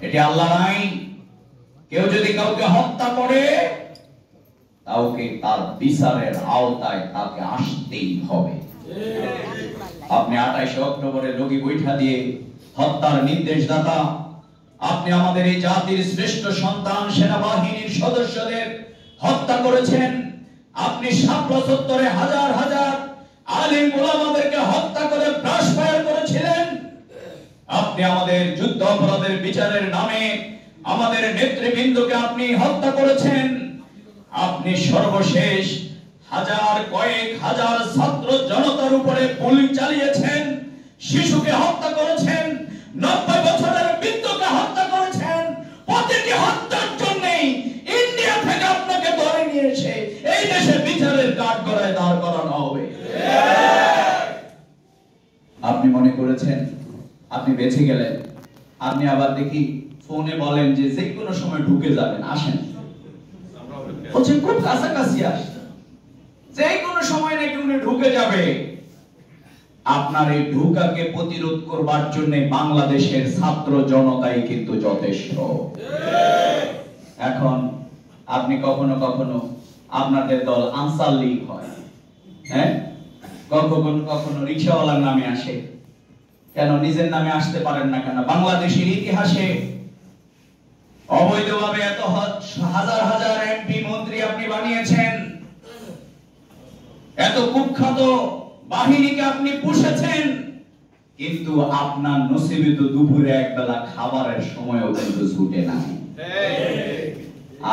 এটি আল্লাহর আইন। কেউ যদি কাউকে হত্যা করে কাউকে তার বিচারের আওতায় তাকে আসতেই হবে। আপনি 28 অক্টোবরে লগি বৈঠা দিয়ে হত্যার নির্দেশদাতা, আপনি আমাদের এই জাতির শ্রেষ্ঠ সন্তান সেনাবাহিনীর সদস্যদের হত্যা করেছেন। আপনি শাপলা চত্বরে হাজার হাজার আলিম ওলামাদেরকে হত্যা করে ব্রাশ ফায়ার করেছিলেন। আপনি আমাদের যুদ্ধ অপরাধের বিচারের নামে আমাদের নেতৃবৃন্দকে আপনি হত্যা করেছেন। আপনি সর্বশেষ কয়েক হাজার ছাত্র জনতার উপরে গুলি চালিয়েছেন, শিশুকে হত্যা করেছেন, 90 বছরের বৃদ্ধকে হত্যা করেছেন। প্রতিটি হত্যার জন্য ইন্ডিয়া থেকে আপনাকে ধরে নিয়ে এসে এই দেশে বিচারের কাঠগড়ায় দাঁড় করানো হবে। আপনি মনে করেছেন আপনি বেঁচে গেলেন। আপনি আবার দেখি ফোনে বলেন যে যে কোনো সময় ঢুকে যাবেন, আসেন। বলছেন খুব কাছাকাছি আসছেন, যে কোনো সময় নাকি উনি ঢুকে যাবে। আপনার এই ঢুকাকে প্রতিরোধ করবার জন্য বাংলাদেশের ছাত্র জনতাই কিন্তু যথেষ্ট। এখন আপনি কখনো কখনো আপনাদের দল আনসার লীগ হয়, হ্যাঁ, কখনো কখনো রিকশাওয়ালার নামে আসে। কেন নিজের নামে আসতে পারেন না কেন? বাংলাদেশের ইতিহাসে অবৈধভাবে এত হাজার হাজার এমপি মন্ত্রী আপনি বানিয়েছেন, এত কুখ্যাত বাহিনীকে আপনি পুষেছেন, কিন্তু আপনার নসিবে তো দুপুরে একবেলা খাবারের সময়ও কিন্তু ছুটে নাই।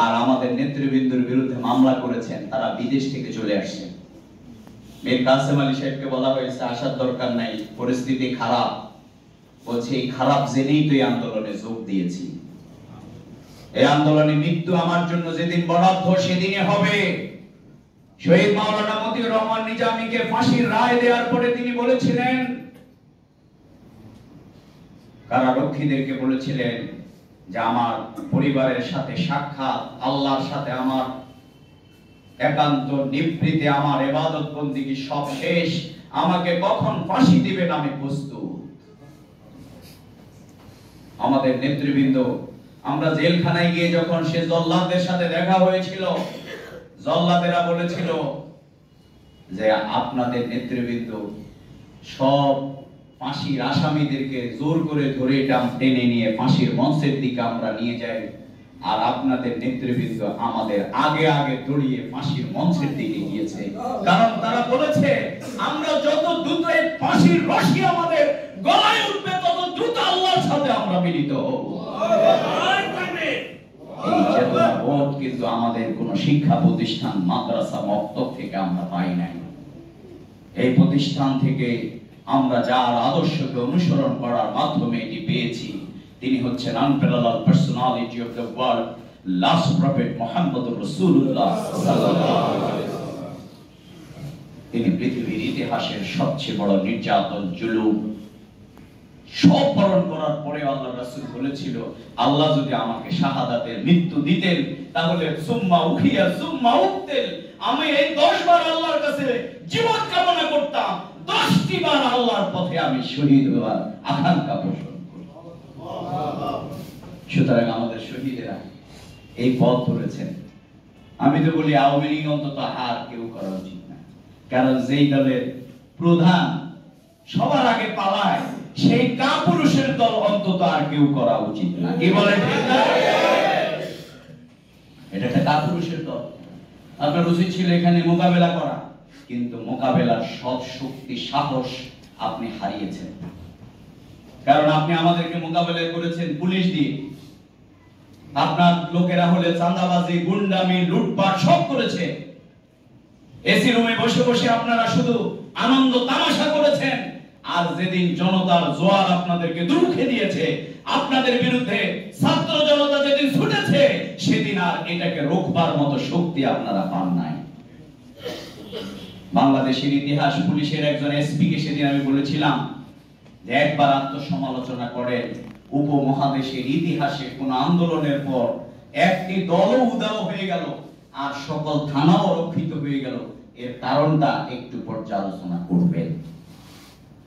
আর আমাদের নেতৃবৃন্দের বিরুদ্ধে মামলা করেছেন, তারা বিদেশ থেকে চলে আসছেন। মীর কাসেম আলী সাহেবকে বলা হয়েছে আসার দরকার নাই, পরিস্থিতি খারাপ। বলছে এই খারাপ জেনেই তো এই আন্দোলনে যোগ দিয়েছি। এই আন্দোলনে মৃত্যু আমার জন্য যেদিন বরাদ্দ সেদিনই হবে। শহীদ মাওলানা মতিউর রহমান নিজামীকে ফাঁসির রায় দেওয়ার পরে তিনি বলেছিলেন, কারারক্ষীদেরকে বলেছিলেন যে আমার পরিবারের সাথে সাক্ষাৎ, আল্লাহর সাথে আমার একান্ত নিভৃতে আমার ইবাদত বন্দেগী সব শেষ, আমাকে কখন ফাঁসি দিবেন আমি প্রস্তুত। আমাদের নেতৃবৃন্দ, আমরা জেলখানায় গিয়ে যখন সে জল্লাদদের সাথে দেখা হয়েছিল, জল্লাদেরা বলেছিল যে আপনাদের নেতৃবৃন্দ সব ফাঁসির আসামিদেরকে জোর করে ধরে টেনে নিয়ে ফাঁসির মঞ্চের দিকে আমরা নিয়ে যাই, আর আপনাদের নেতৃবৃন্দ আমাদের আগে আগে দৌড়িয়ে ফাঁসির মঞ্চের দিকে গিয়েছে। কারণ তারা বলেছে আমরা যত দ্রুত এই ফাঁসির রশি আমাদের গলায় উঠবে তত দ্রুত আল্লাহর সাথে আমরা মিলিত হব। এই চেতনা বোধ কিন্তু আমাদের কোন শিক্ষা প্রতিষ্ঠান, মাদ্রাসা, মক্তব থেকে আমরা পাই নাই। এই প্রতিষ্ঠান থেকে আমরা যার আদর্শকে অনুসরণ করার মাধ্যমে এটি পেয়েছি, তিনি হচ্ছেন unparallel personality of the world, last prophet মুহাম্মদুর রাসূলুল্লাহ সাল্লাল্লাহু আলাইহি ওয়াসাল্লাম। তিনি পৃথিবীর ইতিহাসের সবচেয়ে বড় নির্যাতন, জুলুম সব বরণ করার পরে আল্লাহ রাসূল বলেছিল, আল্লাহ যদি আমাকে শাহাদাতের মৃত্যু দিতেন তাহলে সুম্মা উখিয়া সুম্মা উকতেল, আমি এই 10 বার আল্লাহর কাছে জীবন কামনা করতাম, 10টি বার আল্লাহর পথে আমি শহীদ হওয়ার আকাঙ্ক্ষা পোষণ করতাম। সুতরাং আমাদের শহীদেরা এই পথ ধরেছেন। আমি তো বলি আওয়ামী লীগ অন্তত আর কেউ করা উচিত না, কারণ যেই দলের প্রধান সবার আগে পালায় সেই কাপুরুষের দল অন্তত আর কেউ করা উচিত না। কি বলেন? এটা একটা কাপুরুষের দল। আপনার উচিত ছিল এখানে মোকাবেলা করা, কিন্তু মোকাবেলার সৎ শক্তি সাহস আপনি হারিয়েছেন। কারণ আপনি আমাদেরকে মোকাবেলা করেছেন পুলিশ দিয়ে, আপনার লোকেরা হলে চাঁদাবাজি, গুন্ডামি, লুটপাট সব করেছে। এসি রুমে বসে বসে আপনারা শুধু আনন্দ তামাশা করেছেন। আর যেদিন জনতার জোয়ার আপনাদেরকে দুর্খে দিয়েছে, আপনাদের বিরুদ্ধে ছাত্র জনতা যেদিন ছুটেছে, সেদিন আর এটাকে রোকবার মতো শক্তি আপনারা পান নাই। বাংলাদেশের ইতিহাস পুলিশের একজন এসপি কে সেদিন আমি বলেছিলাম যে একবার আত্মসমালোচনা করেন, উপমহাদেশের ইতিহাসে কোন আন্দোলনের পর একটি দলও উদাও হয়ে গেল আর সকল থানাও রক্ষিত হয়ে গেল, এর কারণটা একটু পর্যালোচনা করবেন।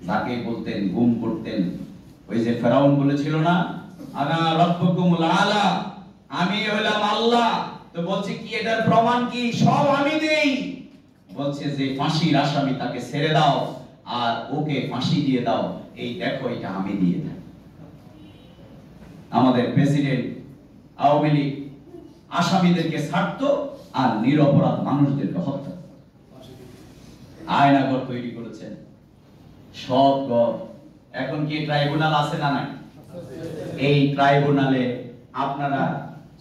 যাকে বলতেন গুম করতেন, ওই যে ফেরাউন বলেছিল না আনা রাব্বুকুমুল আলা, আমি হলাম আল্লাহ। তো বলছে কি এটার প্রমাণ কি? সব আমি দেই। বলছে যে ফাঁসির আসামি তাকে ছেড়ে দাও আর ওকে ফাঁসি দিয়ে দাও, এই দেখো এটা আমি দিয়ে দেব। আমাদের প্রেসিডেন্ট আওয়ামী লীগ আসামিদেরকে ছাড়তো আর নিরপরাধ মানুষদেরকে হত্যা। আয়নাঘর তৈরি করেছেন, সব ঘর। এখন কি ট্রাইব্যুনাল আছে না নাই? এই ট্রাইব্যুনালে আপনারা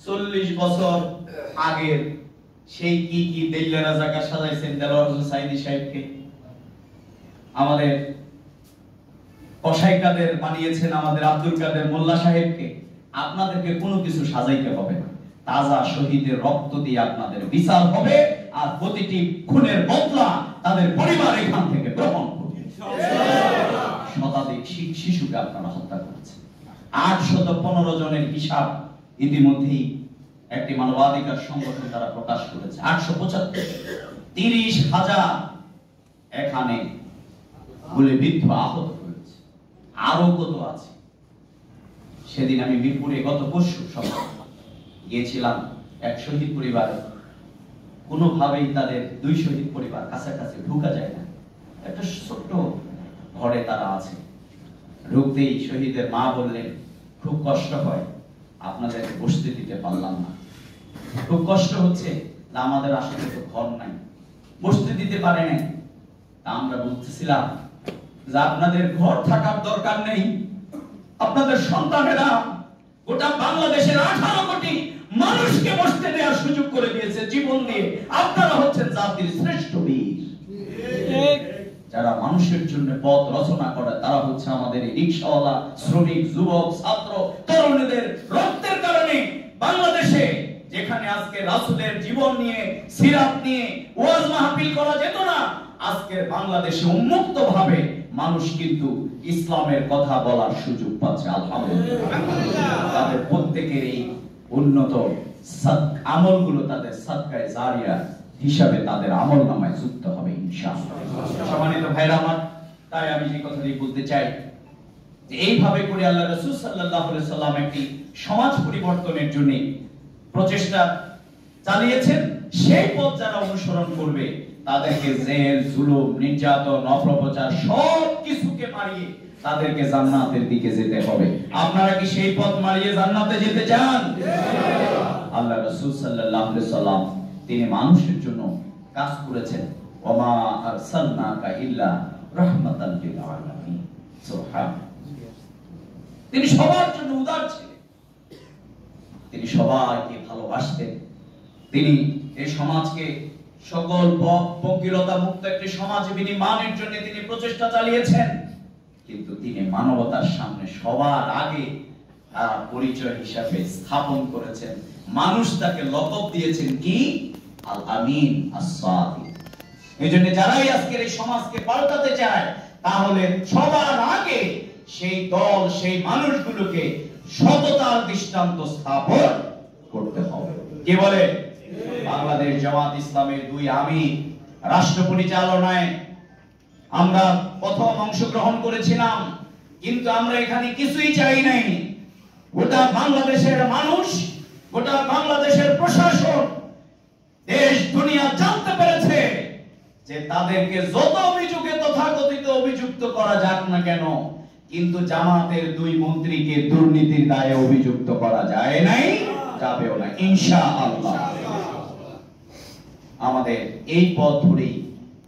40 বছর আগের সেই কি কি দেল্লা রাজাকার সাজাইছেন দেলোয়ার হোসেন সাইদি সাহেবকে, আমাদের কসাই কাদের বানিয়েছেন আমাদের আব্দুল কাদের মোল্লা সাহেবকে। আপনাদেরকে কোনো কিছু সাজাইতে হবে না, তাজা শহীদের রক্ত দিয়ে আপনাদের বিচার হবে আর প্রতিটি খুনের বদলা তাদের পরিবার এখান থেকে গ্রহণ করবে। শতাধিক শিশুকে আপনারা হত্যা করেছেন। 815 জনের হিসাব ইতিমধ্যেই একটি মানবাধিকার সংগঠন তারা প্রকাশ করেছে। 875, 30,000 এখানে গুলিবিদ্ধ আহত হয়েছে, আরো কত আছে। সেদিন আমি মিরপুরে গত পরশু সকালে গিয়েছিলাম এক শহীদ পরিবারে। কোনোভাবেই তাদের 2 শহীদ পরিবার কাছাকাছি ঢোকা যায় না, একটা ছোট্ট ঘরে তারা আছে। ঢুকতেই শহীদের মা বললেন, খুব কষ্ট হয়, আপনাদেরকে বসতে দিতে পারলাম না, খুব কষ্ট হচ্ছে, আমাদের আসলে তো ঘর নাই, বসতে দিতে পারে না। তা আমরা বলতেছিলাম যে আপনাদের ঘর থাকার দরকার নেই, আপনাদের সন্তানেরা গোটা বাংলাদেশের 18 কোটি মানুষকে বসতে দেওয়ার সুযোগ করে দিয়েছে জীবন দিয়ে। আপনারা হচ্ছেন জাতির শ্রেষ্ঠ বীর। যারা মানুষের জন্য পথ রচনা করে তারা হচ্ছে আমাদের রিকশাওয়ালা, শ্রমিক, যুবক, ছাত্র, তরুণীদের রক্তের কারণে বাংলাদেশে যেখানে আজকে রাসূলের জীবন নিয়ে, সিরাত নিয়ে ওয়াজ মাহফিল করা যেত না, আজকে বাংলাদেশে উন্মুক্ত ভাবে মানুষ কিন্তু ইসলামের কথা বলার সুযোগ পাচ্ছে। আলহামদুলিল্লাহ। তাদের প্রত্যেকের এই উন্নত আমলগুলো তাদের সাদকায়ে জারিয়া হিসাবে তাদের আমলনামায় যুক্ত হবে ইনশাআল্লাহ। সম্মানিত ভাইরা আমার, তাই আমি যে কথাটি বলতে চাই যে এইভাবে করে আল্লাহ রাসূল সাল্লাল্লাহু আলাইহি সাল্লাম একটি সমাজ পরিবর্তনের জন্য প্রচেষ্টা চালিয়েছেন। সেই পথ যারা অনুসরণ করবে তাদেরকে জেল, জুলুম, নির্যাতন, অপপ্রচার সব কিছুকে মারিয়ে তাদেরকে জান্নাতের দিকে যেতে হবে। আপনারা কি সেই পথ মারিয়ে জান্নাতে যেতে চান? আল্লাহ রাসূল সাল্লাল্লাহু আলাইহি সাল্লাম তিনি মানুষের জন্য কাজ করেছেন। ওমা আরসালনাকা ইল্লা রাহমাতাল লিল আলামিন। সুবহানাল্লাহ। তিনি সবার জন্য উদার ছিলেন, তিনি সবাইকে ভালোবাসতেন। তিনি এই সমাজকে সকল পঙ্কিলতা মুক্ত একটি সমাজ বিনির্মাণের জন্য তিনি প্রচেষ্টা চালিয়েছেন। কিন্তু তিনি মানবতার সামনে সবার আগে পরিচয় হিসাবে স্থাপন করেছেন। মানুষ তাকে লকব দিয়েছেন কি? আল আমিন, আস-সাদিক। এইজন্য যারাই আজকের এই সমাজকে পাল্টাতে চায় তাহলে সবার আগে সেই দল, সেই মানুষগুলোকে সততার দৃষ্টান্ত স্থাপন করতে হবে। কি বলে? বাংলাদেশ জামাত ইসলামের 2 আমির রাষ্ট্র পরিচালনায় আমরা প্রথম অংশগ্রহণ করেছিলাম, কিন্তু আমরা এখানে কিছুই চাই নাই। গোটা বাংলাদেশের মানুষ, গোটা বাংলাদেশের প্রশাসন, দেশ দুনিয়া জানতে পেরেছে যে তাদেরকে যত অভিযোগে তথাকথিত অভিযুক্ত করা যাক না কেন, কিন্তু জামাতের 2 মন্ত্রীকে দুর্নীতির দায়ে অভিযুক্ত করা যায় নাই, যাবেও না ইনশাআল্লাহ। আমাদের এই পথ ধরেই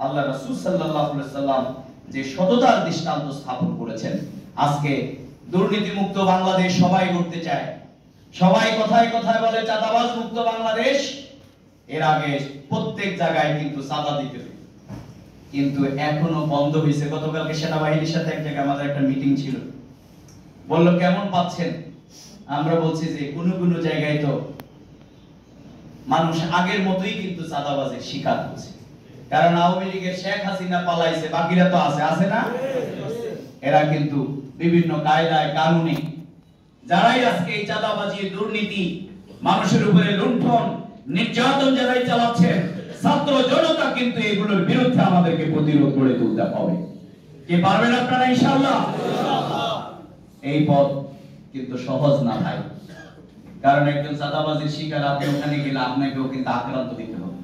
আল্লাহ রাসূল সাল্লাল্লাহু আলাইহি সাল্লাম যে সততার দৃষ্টান্ত স্থাপন করেছেন। আজকে দুর্নীতি মুক্ত বাংলাদেশ সবাই করতে চায়, সবাই কথায় কথায় বলে চাঁদাবাজ মুক্ত বাংলাদেশ। এর আগে প্রত্যেক জায়গায় কিন্তু চাঁদা দিতে হতো, কিন্তু এখনো বন্ধ হয়েছে। গতকালকে সেনাবাহিনীর সাথে এক জায়গায় আমাদের একটা মিটিং ছিল, বলল কেমন পাচ্ছেন? আমরা বলছি যে কোনো জায়গায় তো মানুষ আগের মতোই কিন্তু চাঁদাবাজের শিকার হচ্ছে, কারণ আওয়ামী লীগের শেখ হাসিনা পালাইছে, বাকিরা তো আছে না? এরা কিন্তু বিভিন্ন কায়দায় কানুনে যারাই আজকে এই চাঁদাবাজি, দুর্নীতি, মানুষের উপরে লুণ্ঠন, নির্যাতন যারাই চালাচ্ছেন, ছাত্র জনতা কিন্তু এগুলোর বিরুদ্ধে আমাদেরকে প্রতিরোধ করে তুলতে হবে। কি পারবেন আপনারা ইনশাআল্লাহ? এই পথ কিন্তু সহজ না ভাই, কারণ একজন চাঁদাবাজির শিকার আপনি ওখানে গেলে আপনাকেও কিন্তু আক্রান্ত দিতে হবে।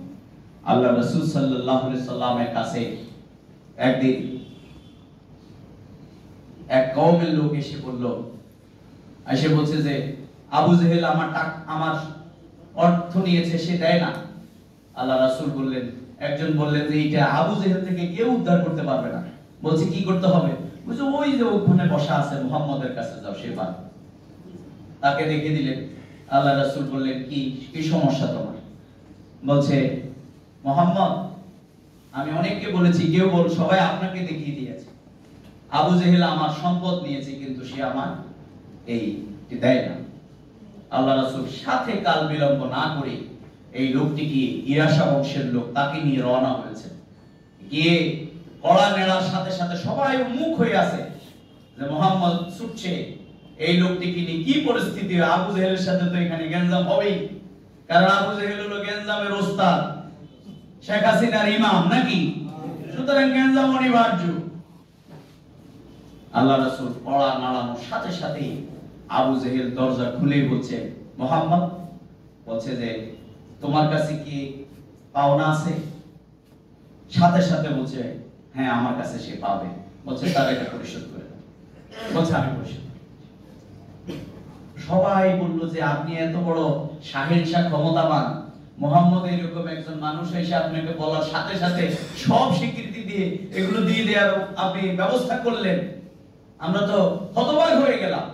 আল্লাহ রাসূল সাল্লাল্লাহু আলাইহি সাল্লামের কাছে একদিন এক কওমের লোক এসে বলছে যে আবু জেহেল আমার অর্থ নিয়েছে, সে দেয় না। আল্লাহ রাসূল একজন বললেন যে এটা আবু জেহেল থেকে কেউ উদ্ধার করতে পারবে না। বলছে কি করতে হবে? বলছে ওই যে ওখানে বসা আছে মুহাম্মদের কাছে যাও, সে পারবে। তাকে দেখিয়ে দিলেন। আল্লাহ রাসূল বললেন কি সমস্যা তোমার? বলছে মুহাম্মদ, আমি অনেককে বলেছি, সবাই আপনাকে দেখিয়ে দিয়েছে। আবু জেহেল আমার সম্পদ নিয়েছে, কিন্তু সে আমার এই দেয় না। আল্লাহ রাসূল সাথে কাল বিলম্ব না করে এই লোকটি কি ইরাশা বংশের লোক, তাকে নিয়ে রওনা হয়েছে। গিয়ে কড়া নেড়ার সাথে সাথে সবাই মুখ হয়ে আছে যে মুহাম্মদ ছুটছে, এই লোকটিকে নিয়ে কি পরিস্থিতি। আবু জেহেলের সাথে তো এখানে গ্যাঞ্জাম হবেই, কারণ আবু জেহেল হলো গ্যাঞ্জামের ওস্তাদ, শেখ হাসিনার ইমাম নাকি, সুতরাং গ্যাঞ্জাম অনিবার্য। আল্লাহ রাসূল কড়া নাড়ানোর সাথে সাথে আবু জেহেল দরজা খুলে বলছে মুহাম্মদ, বলছে যে তোমার কাছে কি পাওনা আছে? সাথে সাথে বলছে হ্যাঁ আমার কাছে সে পাবে। বলছে তার এটা পরিশোধ করে দাও। বলছে আমি পরিশোধ। সবাই বলল যে আপনি এত বড় শাহেনশাহ ক্ষমতাবান, মুহাম্মদ এরকম একজন মানুষ এসে আপনাকে বলার সাথে সাথে সব স্বীকৃতি দিয়ে এগুলো দিয়ে দেওয়ার আপনি ব্যবস্থা করলেন, আমরা তো হতবাক হয়ে গেলাম।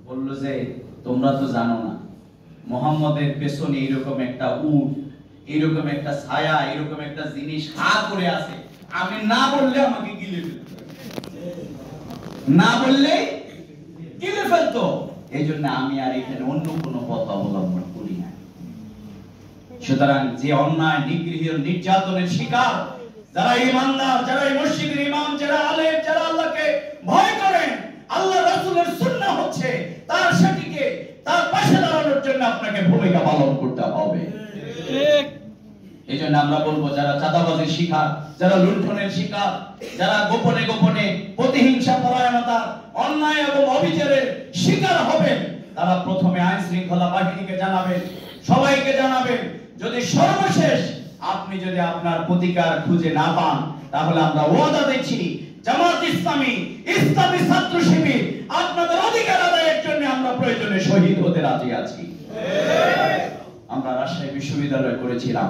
বলল যে তোমরা তো জানো না, মুহাম্মদের পেছনে এরকম একটা উট, এরকম একটা ছায়া, এরকম একটা জিনিস হা করে আছে, আমি না বললে আমাকে গিলে ফেলতো, না বললে গিলে ফেলতো। এই জন্য আমি আর এখানে অন্য কোনো পথ অবলম্বন করি না। সুতরাং যে অন্যায়, নিগৃহ, নির্যাতনের শিকার যারা ইমানদার, যারা এই মসজিদের ইমাম, যারা আলেম, যারা আল্লাহকে ভয় করেন, আল্লাহ রাসূলের সুন্নাহ হচ্ছে তার সেটিকে তার পাশে দাঁড়ানোর জন্য আপনাকে ভূমিকা পালন করতে হবে। ঠিক। এই জন্য আমরা বলবো যারা চাঁদাবাজির শিকার, যারা লুণ্ঠনের শিকার, যারা গোপনে গোপনে প্রতিহিংসা পরায়ণতা, অন্যায় এবং অবিচারের শিকার হবেন, তারা প্রথমে আইন শৃঙ্খলা বাহিনীকে জানাবেন, সবাইকে জানাবেন। যদি সর্বশেষ আপনি যদি আপনার প্রতিকার খুঁজে না পান, তাহলে আমরা ওয়াদা দিচ্ছি জামাত ইসলামী, ইসলামী ছাত্র শিবির আপনাদের অধিকার আদায়ের জন্য আমরা প্রয়োজনে শহীদ হতে রাজি আছি। আমরা রাজশাহী বিশ্ববিদ্যালয়ে করেছিলাম,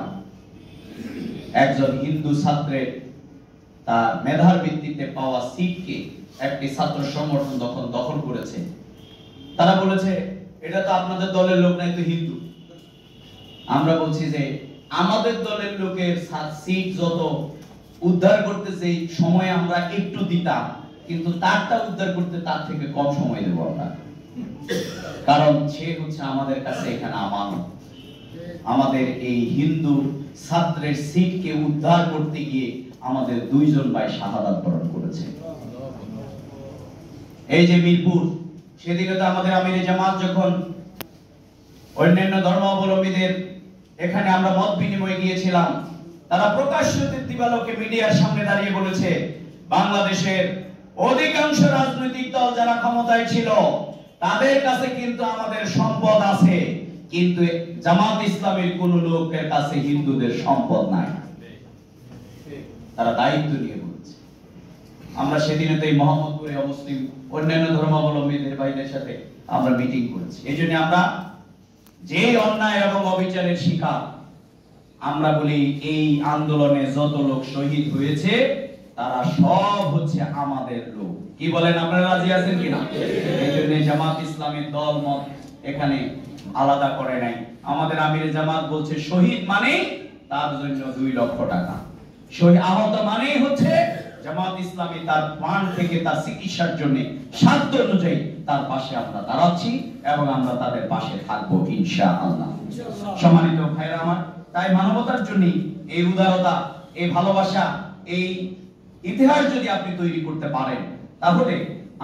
একজন হিন্দু ছাত্রের তার মেধার ভিত্তিতে পাওয়া সিটকে একটি ছাত্র সংগঠন দখল করেছে। তারা বলেছে এটা তো আপনাদের দলের লোক নাই, তো হিন্দু। আমরা বলছি যে আমাদের দলের লোকের সিট যত উদ্ধার করতে যে সময় আমরা একটু দিতাম, কিন্তু তারটা উদ্ধার করতে তার থেকে কম সময় দেব আমরা, কারণ সে হচ্ছে আমাদের কাছে এখানে আমানত। আমাদের এই হিন্দু ছাত্রের সিটকে উদ্ধার করতে গিয়ে আমাদের দুইজন ভাই শাহাদাত বরণ করেছে। এই যে মিরপুর, সেদিকে তো আমাদের আমিরে জামাত যখন অন্যান্য ধর্মাবলম্বীদের এখানে আমরা মত বিনিময়ে গিয়েছিলাম, তারা প্রকাশ্য দিবালোকে মিডিয়ার সামনে দাঁড়িয়ে বলেছে বাংলাদেশের অধিকাংশ রাজনৈতিক দল যারা ক্ষমতায় ছিল তাদের কাছে কিন্তু আমাদের সম্পদ আছে, কিন্তু জামাত ইসলামের কোন লোকের কাছে হিন্দুদের সম্পদ নাই। তারা দায়িত্ব নিয়ে বলছে। আমরা সেদিনে তো এই মোহাম্মদপুরে অমুসলিম অন্যান্য ধর্মাবলম্বীদের ভাইদের সাথে আমরা মিটিং করেছি। এই জন্য আমরা যে অন্যায় এবং অবিচারের শিকার, আমরা বলি এই আন্দোলনে যত লোক শহীদ হয়েছে তারা সব হচ্ছে আমাদের লোক। কি বলেন, আপনারা রাজি আছেন কিনা? এই জন্য জামাত ইসলামের দল মত এখানে আলাদা করে নাই। আমাদের আমিরে জামাত বলছে শহীদ মানে তার জন্য 2 লক্ষ টাকা, শহীদ আহত মানে হচ্ছে জামাত ইসলামী তার প্রাণ থেকে তার চিকিৎসার জন্য সাধ্য অনুযায়ী তার পাশে আমরা দাঁড়াচ্ছি এবং আমরা তাদের পাশে থাকবো ইনশাআল্লাহ। সম্মানিত ভাইরা আমার, তাই মানবতার জন্য এই উদারতা, এই ভালোবাসা, এই ইতিহাস যদি আপনি তৈরি করতে পারেন, তাহলে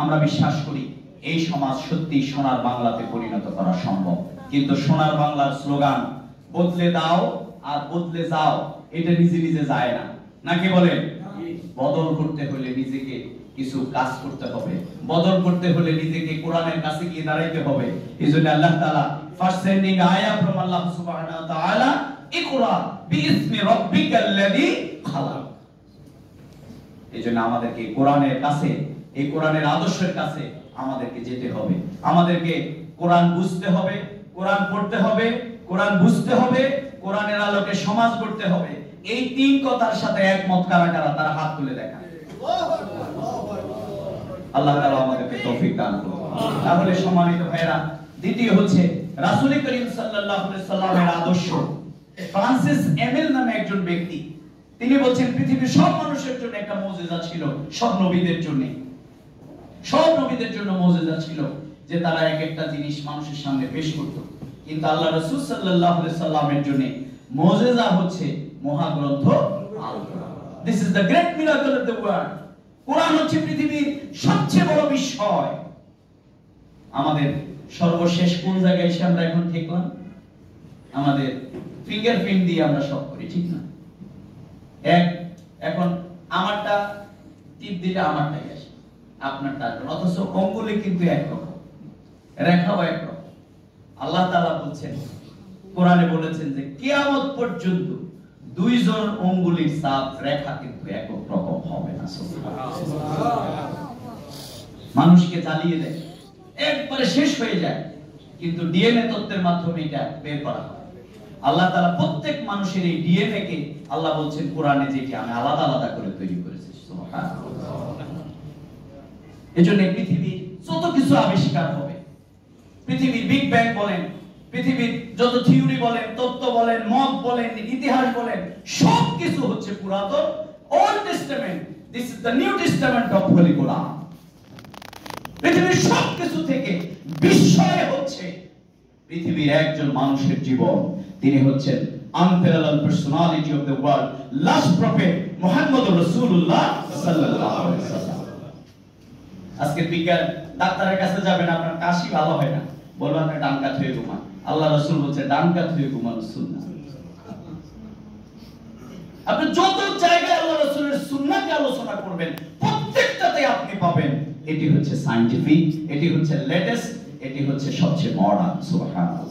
আমরা বিশ্বাস করি এই সমাজ সত্যি সোনার বাংলাতে পরিণত করা সম্ভব। কিন্তু সোনার বাংলার স্লোগান বদলে দাও আর বদলে যাও, এটা নিজে নিজে যায় না, নাকি বলেন? বদল করতে হলে নিজেকে কিছু কাজ করতে হবে, বদল করতে হলে নিজেকে কোরআনের কাছে গিয়ে দাঁড়াইতে হবে। এইজন্য আল্লাহ তাআলা ফার্স্ট সেন্ডিং আয়াত ফ্রম আল্লাহ সুবহানাহু ওয়া তাআলা, ইকরা বিইসমি রাব্বিকাল্লাযী খালাক। এইজন্য আমাদেরকে কোরআনের কাছে, এই কোরআনের আদর্শের কাছে আমাদেরকে যেতে হবে। আমাদেরকে কোরআন বুঝতে হবে, কোরআন পড়তে হবে, কোরআন বুঝতে হবে, কোরআনের আলোকে সমাজ গড়তে হবে। এই তিন কথার সাথে একমত কারা কারা তারা হাত তুলে দেখায়। আল্লাহ তাআলা আমাদেরকে তৌফিক দান করুন। তাহলে সম্মানিত ভাইরা, দ্বিতীয় হচ্ছে রাসূল করিম সাল্লাল্লাহু আলাইহি সাল্লামের আদর্শ। ফ্রান্সিস এমেল নামে একজন ব্যক্তি, তিনি বলেন পৃথিবীর সব মানুষের জন্য একটা মুজিজা ছিল, সব নবীদের জন্য, সব নবীদের জন্য মুজিজা ছিল যে তারা এক একটা জিনিস মানুষের সামনে পেশ করত। কিন্তু আল্লাহ রাসূল সাল্লাল্লাহু আলাইহি সাল্লামের জন্য মুজিজা হচ্ছে মহাগ্রন্থ আল Quran. This is the great miracle of the world. Quran হচ্ছে পৃথিবীর সবচেয়ে বড় বিষয়। আমাদের সর্বশেষ কোন জায়গায় এসে আমরা এখন ঠেকলাম? আমাদের ফিঙ্গারপ্রিন্ট দিয়ে আমরা সব করি, ঠিক না? এখন আমারটা টিপ দিলে আমারটাই আসে, আপনারটা আসবে, অথচ অঙ্গুলি কিন্তু একরকম, রেখাও একরকম। আল্লাহ তাআলা বলছেন, কোরআনে বলেছেন যে কিয়ামত পর্যন্ত দুইজন অঙ্গুলির ছাপ রেখা কিন্তু একরকম হবে না। মানুষকে জ্বালিয়ে দেয়, একবারে শেষ হয়ে যায়, কিন্তু ডিএনএ তত্ত্বের মাধ্যমে এটা বের করা হয়। আল্লাহ তাআলা প্রত্যেক মানুষের এই ডিএনএ কে আল্লাহ বলছেন কোরআনে যে কি আমি আলাদা আলাদা করে তৈরি করেছি। সুবহানাল্লাহ। এজন্য পৃথিবীর যত কিছু আবিষ্কার হবে, পৃথিবীর বিগ ব্যাং বলেন, পৃথিবীর যত থিওরি বলেন, তত্ত্ব বলেন, মত বলেন, ইতিহাস বলেন, সব কিছু হচ্ছে পুরাতন Old Testament. This is the New Testament of Holy Quran. পৃথিবীর সব কিছু থেকে বিস্ময় হচ্ছে পৃথিবীর একজন মানুষের জীবন। তিনি হচ্ছেন unparallel personality of the world, last prophet মুহাম্মদুর রাসূলুল্লাহ সাল্লাল্লাহু আলাইহি ওয়াসাল্লাম। আজকে বিজ্ঞান ডাক্তারের কাছে যাবেন, আপনার কাশি ভালো হয় না, বলবেন আপনি ডান কাত হয়ে ঘুমান। আল্লাহ রাসূল বলেছে ডান কাত হয়ে ঘুমানো সুন্নাহ। আপনি যত জায়গায় আল্লাহ রাসূলের সুন্নাহকে আলোচনা করবেন, প্রত্যেকটাতে আপনি পাবেন এটি হচ্ছে সায়েন্টিফিক, এটি হচ্ছে লেটেস্ট, এটি হচ্ছে সবচেয়ে মডার্ন। সুবহানাল্লাহ।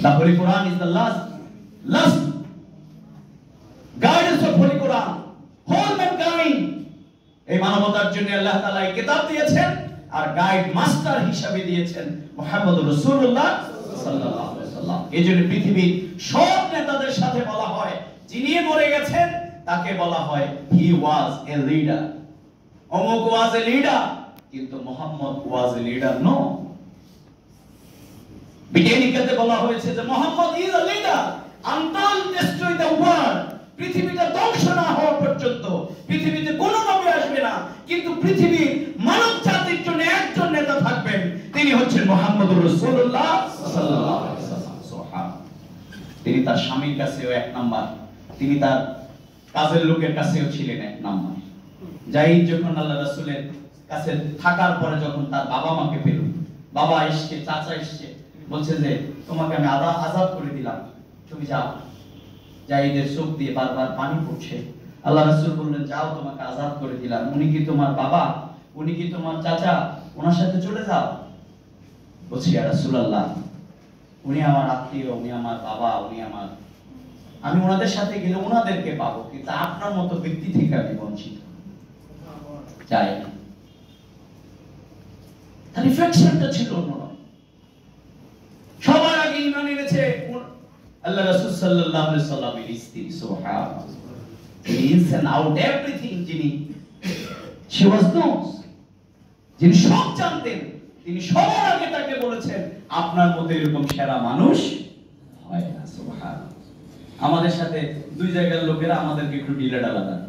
The Holy Quran is the last guidance of Holy Quran, whole mankind। এই মানবতার জন্য আল্লাহ তাআলা এই কিতাব দিয়েছেন, আর গাইড মাস্টার হিসেবে দিয়েছেন মুহাম্মদুর রাসূলুল্লাহ সাল্লাল্লাহু আলাইহি ওয়াসাল্লাম। এজন্য পৃথিবীর সব নেতাদের সাথে বলা হয়, যিনি মরে গেছেন তাকে বলা হয় he was a leader, অমুক was a leader, কিন্তু Muhammad was a leader no। বিজ্ঞানীকে বলা হয়েছে যে Muhammad is a leader until destroy the world। পৃথিবীটা ধ্বংস না হওয়া পর্যন্ত পৃথিবীতে কোনো নবী আসবে না, কিন্তু পৃথিবীর মানব জাতির জন্য একজন নেতা থাকবেন, তিনি হচ্ছেন মুহাম্মদুর রাসূলুল্লাহ সাল্লাল্লাহু আলাইহি ওয়াসাল্লাম। সুবহানাল্লাহ। তিনি তার স্বামীর কাছেও এক নাম্বার, তিনি তার কাজের লোকের কাছেও ছিলেন এক নাম্বার। যাই যখন আল্লাহ রাসূলের কাছে থাকার পরে যখন তার বাবা মাকে পেল, বাবা এসে, চাচা এসে বলছে যে তোমাকে আমি আজাদ করে দিলাম, তুমি যাও। জাহিদের চোখ দিয়ে বারবার পানি পড়ছে। আল্লাহ রাসূল বললেন যাও, তোমাকে আজাদ করে দিলাম। উনি কি তোমার বাবা? উনি কি তোমার চাচা? ওনার সাথে চলে যাও। বলছি ইয়া রাসূলুল্লাহ, উনি আমার আত্মীয়, উনি আমার বাবা, উনি আমার, আমি ওনাদের সাথে গেলে ওনাদেরকে পাবো, কিন্তু আপনার মতো ব্যক্তি থেকে আমি বঞ্চিত চাই না। তার রিফ্লেকশনটা ছিল অন্যরকম। সবার আগে ঈমান এনেছে আল্লাহ রাসূল সাল্লাল্লাহু আলাইহি সাল্লামের স্ত্রী। সুবহানাল্লাহ। ইনস এন্ড আউট এভরিথিং, যিনি she was knows, যিনি সব জানতেন, তিনি সবার আগে তাকে বলেছেন আপনার মতো এরকম সেরা মানুষ হয় না। সুবহানাল্লাহ। আমাদের সাথে দুই জায়গার লোকেরা আমাদেরকে একটু ঢিলে ঢালা দেন।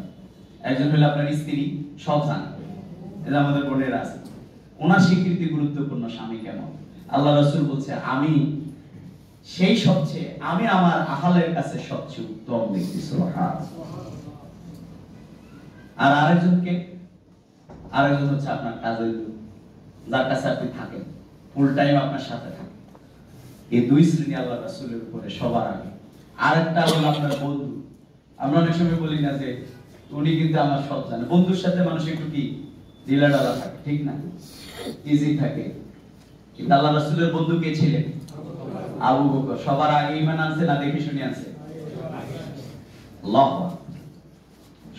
একজন হলো আপনার স্ত্রী, সব জানে, এটা আমাদের বোনের আছে, ওনার স্বীকৃতি গুরুত্বপূর্ণ, স্বামী কেমন। আল্লাহ রাসূল বলছে আমি সেই সবচেয়ে, আমি আমার আহলের কাছে সবচেয়ে উত্তম ব্যক্তি। সুবহানাল্লাহ। আর আরেকজনকে, আরেকজন হচ্ছে আপনার কাজের লোক, যার কাছে আপনি থাকেন, ফুল টাইম আপনার সাথে থাকে। এই দুই শ্রেণী আল্লাহ রাসূলের উপরে সবার আগে। আরেকটা হলো আপনার বন্ধু। আমরা অনেক সময় বলি না যে উনি কিন্তু আমার সব জানে। বন্ধুর সাথে মানুষ একটু কি ঢিলাঢালা থাকে, ঠিক না, ইজি থাকে। কিন্তু আল্লাহ রাসূলের বন্ধু কে ছিলেন? আবু বকর। সবার আগে ঈমান আনছে না দেখে শুনে আনছে? আল্লাহু আকবার।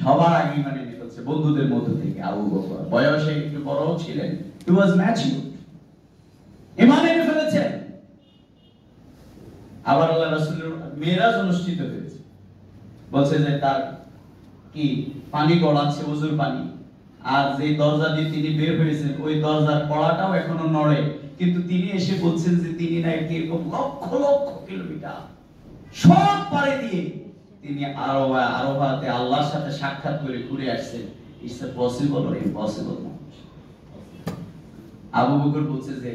সবার আগে ঈমান এনে ফেলছে বন্ধুদের মধ্য থেকে আবু বকর। বয়সে একটু বড়ও ছিলেন, হি ওয়াজ ম্যাচিউর, ঈমান এনে ফেলেছেন। আবার আল্লাহ রাসূলের মেরাজ অনুষ্ঠিত হয়েছে, বলছে যে তার কি পানি গড়াচ্ছে, ওযুর পানি, আর যে দরজা দিয়ে তিনি বের হয়েছেন ওই দরজার কড়াটাও এখনো নড়ে, কিন্তু তিনি এসে বলছেন যে তিনি নাকি এরকম লক্ষ লক্ষ কিলোমিটার সব পাড়ে দিয়ে তিনি আরোহাতে আল্লাহর সাথে সাক্ষাৎ করে ঘুরে আসছেন। It's possible or impossible? Abu Bakr বলছে যে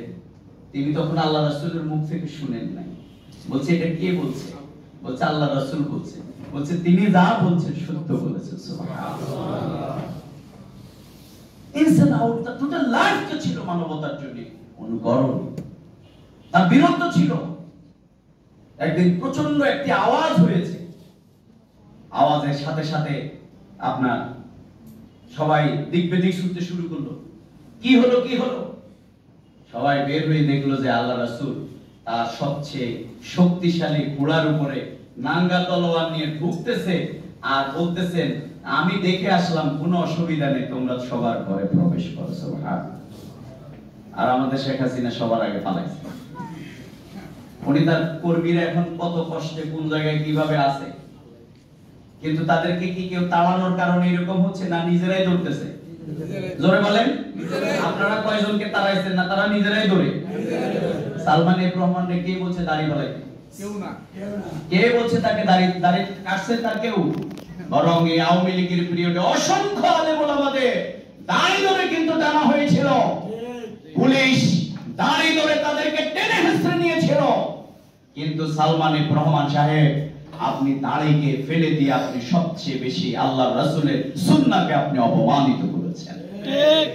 তিনি তখন আল্লাহ রাসূলের মুখ থেকে শুনেন নাই। বলছে এটা কে বলছে? বলছে আল্লাহ রাসূল বলছে। বলছে তিনি যা বলছেন সত্য বলেছেন। সুবহানাল্লাহ। ইনসান আউট দা টোটাল লাইফটা ছিল মানবতার জন্য অনুকরণ। তার বিরক্ত ছিল। একদিন প্রচন্ড একটি আওয়াজ হয়েছে, আওয়াজের সাথে সাথে আপনার সবাই দিক বেদিক শুনতে শুরু করলো। কি হলো কি হলো? সবাই বের হয়ে দেখলো যে আল্লাহ রাসূল তার সবচেয়ে শক্তিশালী ঘোড়ার উপরে নাঙ্গা তলোয়ার নিয়ে ঢুকতেছে আর বলতেছেন, আমি দেখে আসলাম, কোনো অসুবিধা নেই, তোমরা সবার ঘরে প্রবেশ করো। সুবহানাল্লাহ। আর আমাদের শেখ হাসিনা সবার আগে পালাইছে। উনি তার কর্মীরা এখন কত কষ্টে কোন জায়গায় কিভাবে আছে, কিন্তু তাদেরকে কি কেউ তাড়ানোর কারণে এরকম হচ্ছে না নিজেরাই দৌড়তেছে? জোরে বলেন। আপনারা কয়জনকে তাড়াইছেন? না তারা নিজেরাই দৌড়ে। সালমান এফ রহমান কে বলছে দাড়ি বলাইতে? কেউ না। কে বলছে তাকে দাড়ি কাটছে? তার কেউ। বরং এই আওয়ামী লীগের পিরিয়ডে অসংখ্য আলেম ওলামাদের দাড়ি ধরে কিন্তু টানা হয়েছিল। পুলিশ দাড়ি ধরে তাদেরকে টেনে হেঁচড়ে নিয়েছিল। কিন্তু সালমান এফ রহমান সাহেব, আপনি দাড়িকে ফেলে দিয়ে আপনি সবচেয়ে বেশি আল্লাহর রাসূলের সুন্নাহকে আপনি অপমানিত করেছেন। ঠিক।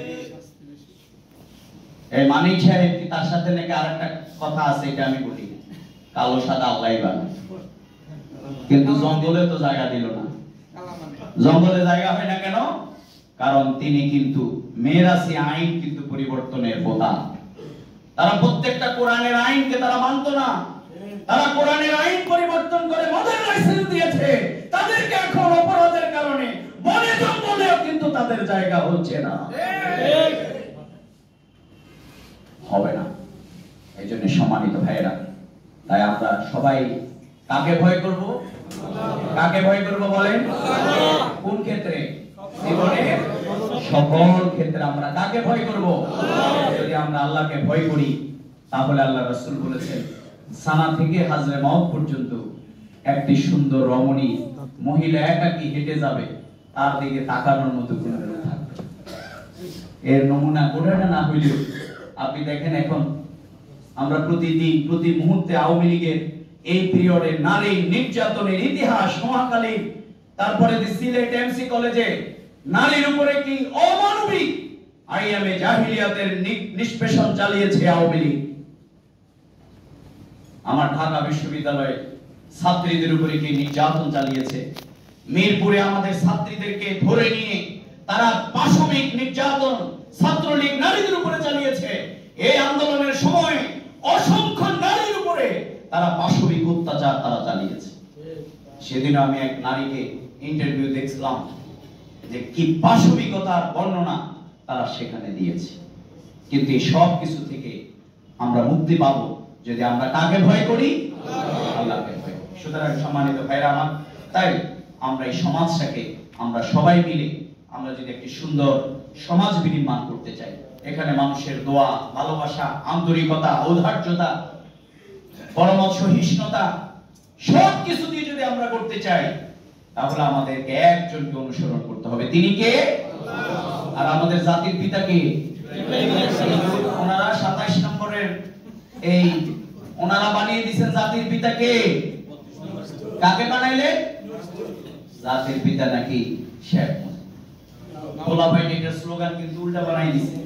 এই মানিক সাহেব কি তার সাথে নাকি আরেকটা কথা আছে, এটা আমি বলি, কালো সাদা আল্লাহই বানায়, কিন্তু জঙ্গলে তো জায়গা দিল না। জঙ্গলে জায়গা হয় না কেন? কারণ তিনি কিন্তু মেরাসি আইন কিন্তু পরিবর্তনের প্রধান। তারা প্রত্যেকটা কোরআনের আইনকে তারা মানতো না। তারা কোরআনের আইন পরিবর্তন করে মডার্ন লাইসেন্স দিয়েছে। তাদেরকে এখন অপরাধের কারণে বনে জঙ্গলেও কিন্তু তাদের জায়গা হচ্ছে না। ঠিক। হবে না। এই জন্য সম্মানিত ভাইয়েরা, তাই আমরা সবাই কাকে ভয় করব? কাকে ভয় করব বলেন? কোন ক্ষেত্রে? জীবনের সকল ক্ষেত্রে আমরা কাকে ভয় করব? যদি আমরা আল্লাহকে ভয় করি, তাহলে আল্লাহ রাসূল বলেছেন সানা থেকে হাজরে মাউত পর্যন্ত একটি সুন্দর রমণী মহিলা একাকী হেঁটে যাবে, তার দিকে তাকানোর মতো কোনো লোক থাকবে। এর নমুনা কোনটা না হইলেও আপনি দেখেন এখন আমরা প্রতিদিন প্রতি মুহূর্তে আওয়ামী লীগের এই পিরিয়ডে নারী নির্যাতনের ইতিহাস মহাকালীন। তারপরে সিলেট এমসি কলেজে নারীর উপরে কি অমানবিক আইয়ামে জাহিলিয়াতের নিষ্পেষণ চালিয়েছে আওয়ামী লীগ। আমার ঢাকা বিশ্ববিদ্যালয়ে ছাত্রীদের উপরে কি নির্যাতন চালিয়েছে। মিরপুরে আমাদের ছাত্রীদেরকে ধরে নিয়ে তারা পাশবিক নির্যাতন ছাত্রলীগ নারীদের উপরে চালিয়েছে। এই আন্দোলনের সময় অসংখ্য নারীর উপরে তারা পাশবিক অত্যাচার তারা চালিয়েছে। সেদিন আমি এক নারীকে ইন্টারভিউ দেখছিলাম যে কি পাশবিকতার বর্ণনা তারা সেখানে দিয়েছে। কিন্তু এই সব কিছু থেকে আমরা মুক্তি পাবো যদি আমরা কাকে ভয় করি? আল্লাহকে ভয় করি। সুতরাং সম্মানিত ভাইরা আমার, তাই আমরা এই সমাজটাকে আমরা সবাই মিলে আমরা যদি একটি সুন্দর সমাজ বিনির্মাণ করতে চাই, এখানে মানুষের দোয়া, ভালোবাসা, আন্তরিকতা, ঔদার্যতা, পরমত সহিষ্ণুতা সব কিছু দিয়ে যদি আমরা করতে চাই, তাহলে আমাদেরকে একজনকে অনুসরণ করতে হবে। তিনি কে? আর আমাদের জাতির পিতা কে? ওনারা 27 নম্বরের এই ওনারা বানিয়ে দিয়েছেন জাতির পিতা কে? কাকে বানাইলেন? জাতির পিতা নাকি শেখ মুজিব। খোলাফায়ে এটার স্লোগান কিন্তু উল্টা বানাই দিয়েছে।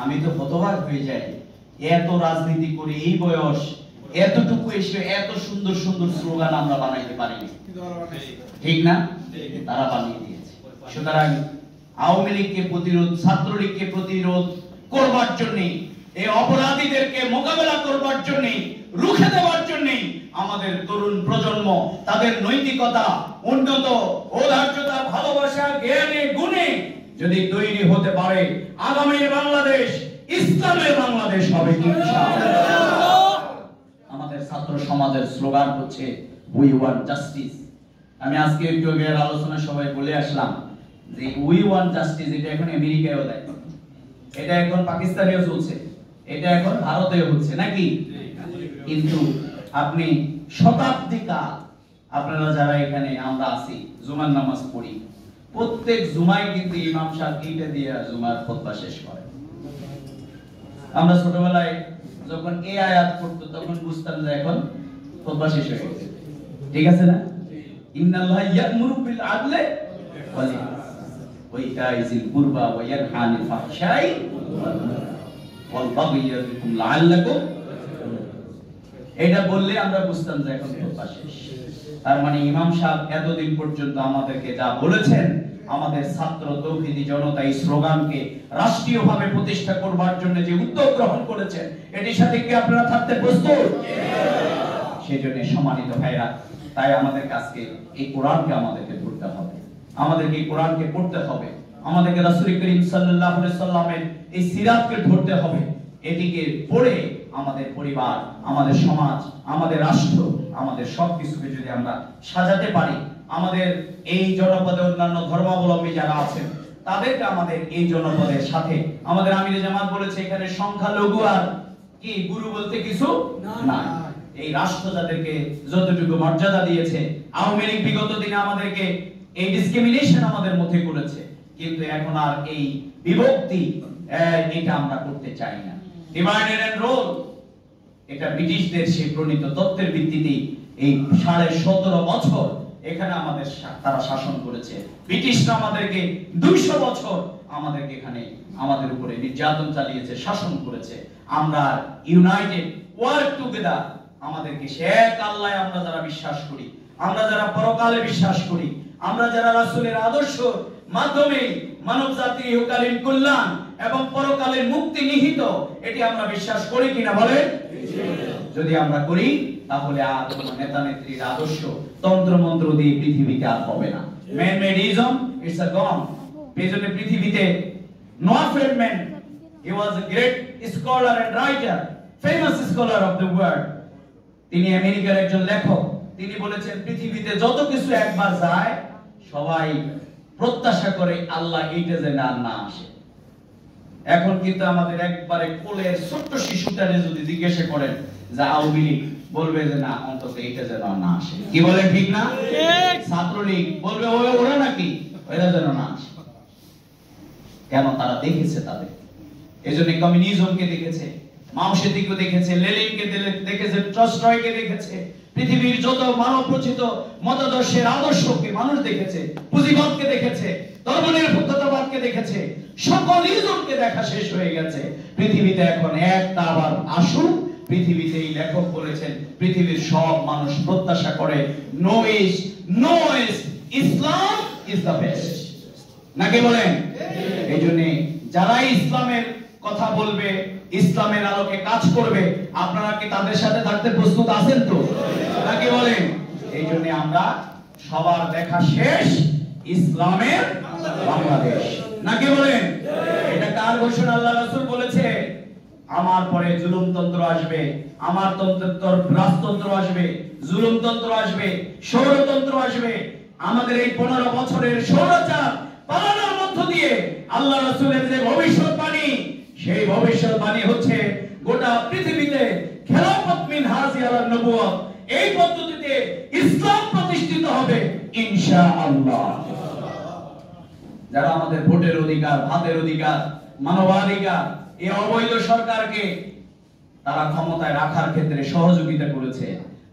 আমি তো হতবাক হয়ে যাই, এত রাজনীতি করে এই বয়স এতটুকু এসে এত সুন্দর সুন্দর স্লোগান আমরা বানাইতে পারিনি। ঠিক না? তারা বানিয়ে দিয়েছে। সুতরাং আওয়ামী লীগকে প্রতিরোধ, ছাত্রলীগকে প্রতিরোধ করবার জন্য, এই অপরাধীদেরকে মোকাবেলা করবার জন্য, রুখে দেওয়ার জন্য আমাদের তরুণ প্রজন্ম তাদের নৈতিকতা, উন্নত ঔদার্যতা, ভালোবাসা, জ্ঞানে গুণে যদি তৈরি হতে পারে, আগামীর বাংলাদেশ ইসলামের বাংলাদেশ হবে ইনশাআল্লাহ। আমাদের ছাত্র সমাজের স্লোগান হচ্ছে উই ওয়ান্ট জাস্টিস। আমি আজকে একটু আগে আলোচনা সবাই বলে আসলাম যে উই ওয়ান্ট জাস্টিস, এটা এখন আমেরিকায়ও দেয়, এটা এখন পাকিস্তানেও চলছে, এটা এখন ভারতেও হচ্ছে নাকি। কিন্তু আপনি শতাব্দী কাল আপনারা যারা এখানে আমরা আছি, জুমার নামাজ পড়ি, প্রত্যেক জুমায় কিন্তু ইমাম সাহেব এইটা দিয়ে জুমার খুতবা শেষ করে। আমরা ছোটবেলায় যখন এই আয়াত পড়তো তখন বুঝতাম যে এখন খুতবা শেষ হয়ে গেছে, ঠিক আছে না। ইন্নাল্লাহা ইয়া'মুরু বিল আদলি ওয়াল ওয়া ইতা'i যিল কুরবা ওয়া ইয়ানহা আনিল ফাহশাই ওয়াল বাগই ইয়াযিকুম লাআল্লাকুম। এটা বললে আমরা বুঝতাম যে এখন খুতবা শেষ। তার মানে ইমাম সাহেব এতদিন পর্যন্ত আমাদেরকে যা বলেছেন, আমাদের ছাত্র তৌহিদি জনতা এই স্লোগানকে রাষ্ট্রীয়ভাবে প্রতিষ্ঠা করবার জন্য যে উদ্যোগ গ্রহণ করেছেন, এটির সাথে কি আপনারা থাকতে প্রস্তুত? সেজন্য সম্মানিত ভাইরা, তাই আমাদের কাছে এই কোরআনকে আমাদেরকে পড়তে হবে, আমাদেরকে এই কোরআনকে পড়তে হবে, আমাদেরকে রাসূল করিম সাল্লাল্লাহু আলাইহি সাল্লামের এই সিরাতকে ধরতে হবে। এটিকে পড়ে আমাদের পরিবার, আমাদের সমাজ, আমাদের রাষ্ট্র, আমাদের সবকিছুকে যদি আমরা সাজাতে পারি, আমাদের এই জনপদে অন্যান্য ধর্মাবলম্বী যারা আছেন তাদেরকে আমাদের এই জনপদের সাথে, আমাদের আমিরে জামাত বলেছে এখানে সংখ্যালঘু আর কি গুরু বলতে কিছু না। এই রাষ্ট্র যাদেরকে যতটুকু মর্যাদা দিয়েছে, আওয়ামী লীগ বিগত দিনে আমাদেরকে এই ডিসক্রিমিনেশন আমাদের মধ্যে করেছে, কিন্তু এখন আর এই বিভক্তি এটা আমরা করতে চাই না। ডিভাইডেড এন্ড রুল, এটা ব্রিটিশদের সেই প্রণীত তত্ত্বের ভিত্তিতে এই 17.5 বছর এখানে আমাদের তারা শাসন করেছে। ব্রিটিশরা আমাদেরকে 200 বছর আমাদেরকে এখানে আমাদের উপরে নির্যাতন চালিয়েছে, শাসন করেছে। আমরা ইউনাইটেড ওয়ার্ক টুগেদার, আমাদেরকে এক আল্লাহয় আমরা যারা বিশ্বাস করি, আমরা যারা পরকালে বিশ্বাস করি, আমরা যারা রাসূলের আদর্শ মাধ্যমে মানব জাতির ইহকালীন কল্যাণ এবং পরকালের মুক্তি নিহিত, এটি আমরা বিশ্বাস করি কিনা বলেন? যদি আমরা করি তাহলে আর কোন নেতা নেত্রীর আদর্শ তন্ত্র মন্ত্র দিয়ে পৃথিবীতে আর হবে না। Man madeism it's a gone. পেছনে পৃথিবীতে Noah Feldman, he was a great scholar and writer, famous scholar of the world. তিনি আমেরিকার একজন লেখক। তিনি বলেছেন পৃথিবীতে যত কিছু একবার যায় সবাই প্রত্যাশা করে আল্লাহ এইটা যেন আর না আসে। এখন কিন্তু আমাদের একবারে কোলের ছোট্ট শিশুটারে যদি জিজ্ঞাসা করেন যে আওয়ামী লীগ, বলবে যে না অন্তত এইটা যেন না আসে। কি বলে ঠিক না? ছাত্রলীগ বলবে ওরা নাকি ওরা যেন না আসে। কেন? তারা দেখেছে তাদের। এজন্য কমিউনিজমকে দেখেছে, মাও সেতুকে দেখেছে, লেনিনকে দেখেছে, টলস্টয়কে দেখেছে, পৃথিবীর যত মানব রচিত মতাদর্শের আদর্শকে মানুষ দেখেছে, পুঁজিবাদকে দেখেছে, ধর্মনিরপেক্ষতাবাদকে দেখেছে, সকল ইজমকে দেখা শেষ হয়ে গেছে। পৃথিবীতে এখন একটা আবার আসুক। পৃথিবীতে এই লেখক বলেছেন পৃথিবীর সব মানুষ প্রত্যাশা করে no is Islam is the best, নাকি বলেন? এই জন্য যারা ইসলামের কথা বলবে, ইসলামের আলোকে কাজ করবে, আপনারা কি তাদের সাথে থাকতে প্রস্তুত আছেন তো? নাকি বলেন? এই জন্য আমরা সবার দেখা শেষ ইসলামের বাংলাদেশ, নাকি বলেন? এটা কার ঘোষণা? আল্লাহ রাসূল বলেছে আমার পরে জুলুমতন্ত্র আসবে, আমার রাজতন্ত্র আসবে, জুলুমতন্ত্র আসবে, ষড়যন্ত্র আসবে। আমাদের এই 15 বছরের স্বৈরাচার পালনের মধ্য দিয়ে আল্লাহ রাসূলের যে ভবিষ্যৎবাণী, সেই ভবিষ্যৎবাণী হচ্ছে গোটা পৃথিবীতে খেলাফত মিনহাজি আলা নবুয়ত, এই পদ্ধতিতে ইসলাম প্রতিষ্ঠিত হবে ইনশাআল্লাহ। যারা আমাদের ভোটের অধিকার, ভাতের অধিকার, মানবাধিকার, এই অবৈধ সরকারকে তারা ক্ষমতায় রাখার ক্ষেত্রে সহযোগিতা করেছে,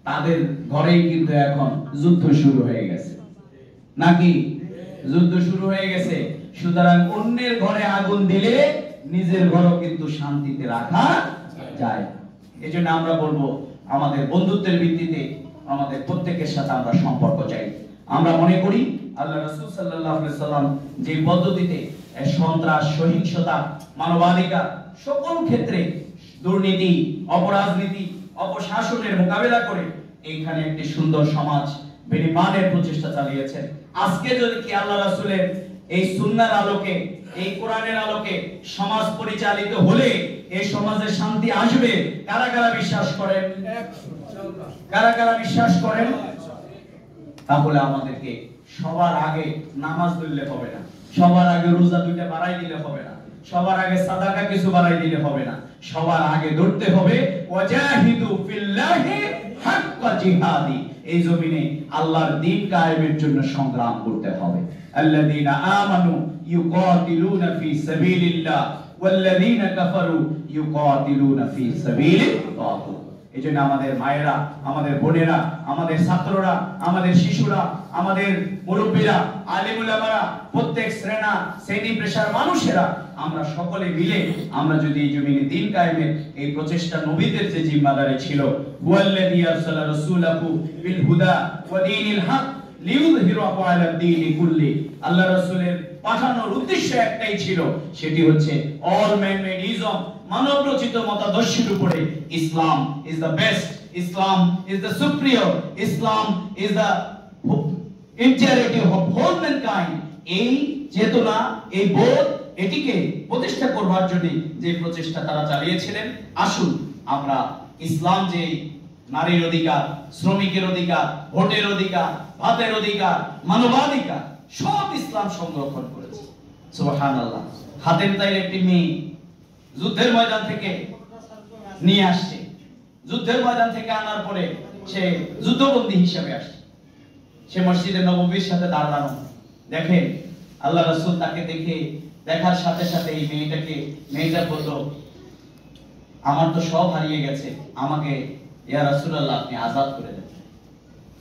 তাদের ঘরেই কিন্তু এখন যুদ্ধ শুরু হয়ে গেছে, নাকি? যুদ্ধ শুরু হয়ে গেছে। সুতরাং অন্যের ঘরে আগুন দিলে নিজের ঘরও কিন্তু শান্তিতে রাখা যায়। এজন্য আমরা বলবো আমাদের বন্ধুত্বের ভিত্তিতে আমাদের প্রত্যেকের সাথে আমরা সম্পর্ক চাই। আমরা মনে করি আল্লাহ রাসূল সাল্লাল্লাহু আলাইহি সাল্লাম যে পদ্ধতিতে সন্ত্রাস, সহিংসতা, মানবাধিকার সকল ক্ষেত্রে দুর্নীতি, অপরাজনীতি, অপশাসনের মোকাবেলা করে এইখানে একটি সুন্দর সমাজ বিনির্মাণের প্রচেষ্টা চালিয়েছেন। আজকে যদি কি আল্লাহ রাসূলের এই সুন্নাহর আলোকে, এই কোরআনের আলোকে সমাজ পরিচালিত হলে এই সমাজে শান্তি আসবে, কারা কারা বিশ্বাস করেন? কারা কারা বিশ্বাস করেন? তাহলে আমাদেরকে সবার আগে নামাজ পড়লে হবে না, সবার আগে রোজা দুইটা বাড়াই দিলে হবে না, সবার আগে সাদাকা কিছু বাড়াই দিলে হবে না, সবার আগে ধরতে হবে ওয়াজাহিদু ফিল্লাহি হাক্কা জিহাদি। এই জমিনে আল্লাহর দ্বীন কায়েমের জন্য সংগ্রাম করতে হবে। আল্লাযীনা আমানু ইউকাতিলুনা ফি সাবিলিল্লাহ ওয়াল্লাযীনা কাফারু ইউকাতিলুনা ফি সাবিলিত তাগুত। এজন্য আমাদের মায়েরা, আমাদের বোনেরা, আমাদের ছাত্ররা, আমাদের শিশুরা, আমাদের মুরব্বীরা, আলেম উলামারা, প্রত্যেক শ্রেণী পেশার মানুষেরা আমরা সকলে মিলে আমরা যদি এই জমিনে দ্বীন কায়েমের এই প্রচেষ্টা নবীদের যে জিম্মাদারি ছিল, হুয়াল্লাযী আরসালা রাসূলাহু বিল হুদা ওয়া দীনিল হক লিইয়ুযহিরাহু আলা দ্বীনি কুল্লি। আল্লাহ রাসূলের পাঠানোর উদ্দেশ্য একটাই ছিল, সেটি হচ্ছে অল ম্যান মেড ইজম, মানব রচিত মতাদর্শের উপরে Islam is the best, Islam is the superior, Islam is the imperative of whole mankind. এই চেতনা, এই বোধ, এটিকে প্রতিষ্ঠা করবার জন্য যে প্রচেষ্টা তারা চালিয়েছিলেন, আসুন আমরা ইসলাম যে নারীর অধিকার, শ্রমিকের অধিকার, ভোটের অধিকার, ভাতের অধিকার, মানবাধিকার সব ইসলাম সংরক্ষণ করেছে। সুবহানাল্লাহ। হাতের তাইর একটি মেয়ে যুদ্ধের ময়দান থেকে নিয়ে আসছে, যুদ্ধের ময়দান থেকে আনার পরে সে যুদ্ধবন্দী হিসেবে আসছে, সে মসজিদে নববীর সাথে দাঁড়ানো। দেখেন আল্লাহ রাসূল তাকে দেখার সাথে সাথে এই মেয়েটা বলল, আমার তো সব হারিয়ে গেছে, আমাকে ইয়া রাসূলুল্লাহ আপনি আজাদ করে দেন।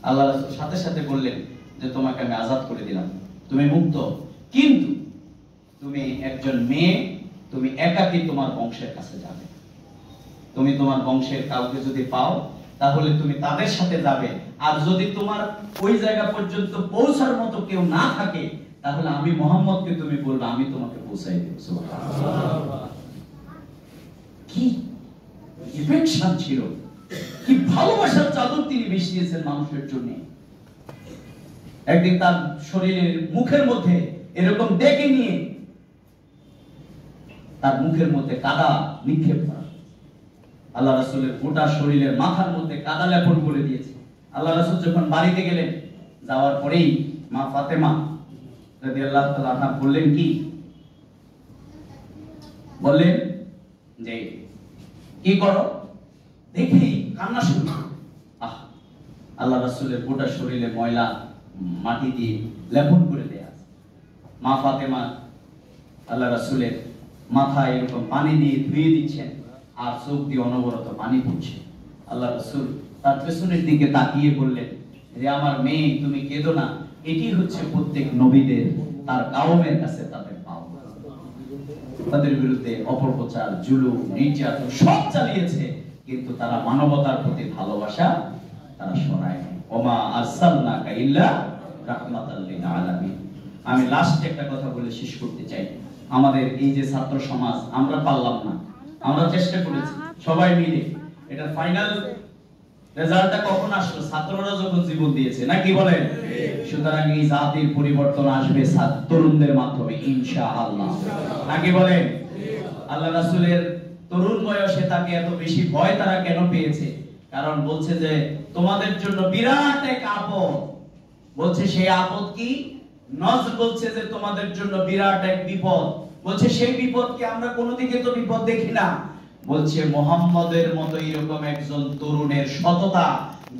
আল্লাহ রাসূল সাথে সাথে বললেন যে তোমাকে আমি আজাদ করে দিলাম, তুমি মুক্ত, কিন্তু তুমি একজন মেয়ে, তুমি একাকী তোমার বংশের কাছে যাবে। তুমি তোমার বংশের কাউকে যদি পাও তাহলে তুমি তাদের সাথে যাবে, আর যদি তোমার ওই জায়গা পর্যন্ত পৌঁছার মতো কেউ না থাকে তাহলে আমি মুহাম্মদকে তুমি বলবে, আমি তোমাকে পৌঁছাই দেব। সুবহানাল্লাহ। কি ইফেকশন ছিল, কি ভালোবাসার চাদর তিনি বিছিয়েছেন মানুষের জন্য। একদিন তার শরীরের মুখের মধ্যে এরকম ডেকে নিয়ে তার মুখের মধ্যে কাদা নিক্ষেপ করা, আল্লাহ রাসূলের গোটা শরীরের মাথার মধ্যে কাদা লেপন করে দিয়েছে। আল্লাহ রাসূল যখন বাড়িতে গেলেন, যাওয়ার পরেই মা ফাতেমা রাদিয়াল্লাহু তাআলা আনহা বললেন, কি বললেন যে কি করো, দেখি কান্না শুরু। আল্লাহ রাসূলের গোটা শরীরে ময়লা মাটি দিয়ে লেপন করে দেয়া আছে। মা ফাতেমা আল্লাহ রাসূলের মাথায় এরকম পানি দিয়ে ধুয়ে দিচ্ছেন, আর চোখ দিয়ে অনবরত পানি পড়ছে। আল্লাহ রাসূল তার পেছনের দিকে তাকিয়ে বললেন যে আমার মেয়ে তুমি কেঁদো না, এটি হচ্ছে প্রত্যেক নবীদের তার কওমের কাছে তাদের পাওনা। তাদের বিরুদ্ধে অপপ্রচার, জুলুম, নির্যাতন সব চালিয়েছে, কিন্তু তারা মানবতার প্রতি ভালোবাসা তারা সরায়নি। ওমা আরসালনাকা ইল্লা রাহমাতাল লিল আলামিন। আমি লাস্টে একটা কথা বলে শেষ করতে চাই। আমাদের এই যে ছাত্র সমাজ, আমরা পারলাম না, আমরা চেষ্টা করেছি সবাই মিলে। এটা ফাইনাল রেজাল্টটা কখন আসলো? ছাত্ররা যখন জীবন দিয়েছে, নাকি বলেন? সুতরাং এই জাতির পরিবর্তন আসবে তরুণদের মাধ্যমে ইনশাআল্লাহ, নাকি বলেন? আল্লাহ রাসূলের তরুণ বয়সে তাকে এত বেশি ভয় তারা কেন পেয়েছে? কারণ বলছে যে তোমাদের জন্য বিরাট এক আপদ, বলছে সেই আপদ কি? নজ বলছে যে তোমাদের জন্য বিরাট এক বিপদ, বলছে সেই বিপদকে আমরা কোনোদিকে তো বিপদ দেখি না। বলছে মুহাম্মদের মতো এরকম একজন তরুণের সততা